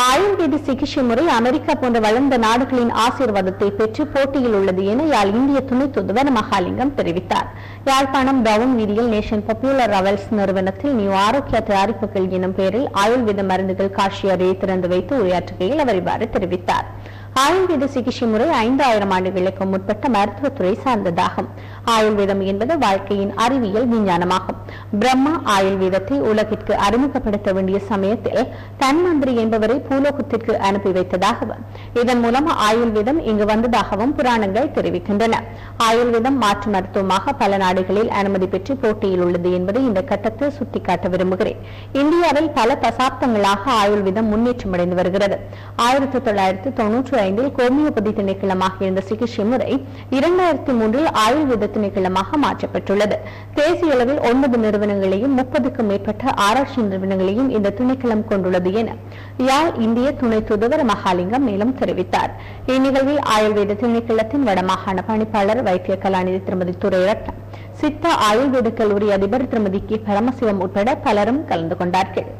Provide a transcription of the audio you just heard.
ஆயுர்வேத சிகிச்சை முறை அமெரிக்கா போன்ற வளர்ந்த நாடுகளின் ஆசீர்வாதத்தை பெற்று போட்டியில் உள்ளது என யாழ் இந்திய துணை தூதுவர் மகாலிங்கம் தெரிவித்தார். யாழ்ப்பாணம் பிரவுன் வீதியில் நேஷன் பாப்புலர் ரவல்ஸ் நிறுவனத்தில் நியூ ஆரோக்கிய தயாரிப்புகள் எனும் பெயரில் ஆயுர்வேத மருந்துகள் காட்சி அறையை திறந்து வைத்து உரையாற்றுகையில் அவர் இவ்வாறு தெரிவித்தார். ஆயுர்வேத சிகிச்சை முறை 5000 ஆண்டுகளுக்கு முற்பட்ட மருத்துவத்துறை சார்ந்ததாகும். ஆயுர்வேதம் என்பது வாழ்க்கையின் அறிவியல் விஞ்ஞானமாகும். பிரம்மா ஆயுர்வேதத்தை உலகிற்கு அறிமுகப்படுத்த வேண்டிய சமயத்தில் தன்வந்திரி என்பவரை பூலோகத்திற்கு அனுப்பி வைத்ததாகவும் இதன் மூலம் ஆயுர்வேதம் இங்கு வந்ததாகவும் புராணங்கள் தெரிவிக்கின்றன. ஆயுர்வேதம் மாற்று மருத்துவமாக பல நாடுகளில் அனுமதி பெற்று போட்டியில் உள்ளது என்பதை இந்த கட்டத்தில் சுட்டிக்காட்ட விரும்புகிறேன். இந்தியாவில் பல தசாப்தங்களாக ஆயுர்வேதம் முன்னேற்றம் அடைந்து வருகிறது. 1995 ஹோமியோபதி திணைக்களமாக இருந்த சிகிச்சை முறை 2003 ஆயுர்வேத திணைக்களமாக மாற்றப்பட்டுள்ளது. தேசிய அளவில் 9 நிறுவனங்களையும் 30க்கும் மேற்பட்ட ஆராய்ச்சி நிறுவனங்களையும் இந்த திணைக்களம் கொண்டுள்ளது என யாழ் இந்திய துணை தூதுவர் மகாலிங்கம் மேலும் தெரிவித்தார். இந்நிகழ்வில் ஆயுர்வேத திணைக்களத்தின் வடமாகாண பணிப்பாளர் வைத்திய கலாநிதி திருமதி துரைரட்னம், சித்தா ஆயுர்வேத கல்லூரி அதிபர் திருமதி கே பரமசிவம் உட்பட பலரும் கலந்து கொண்டார்கள்.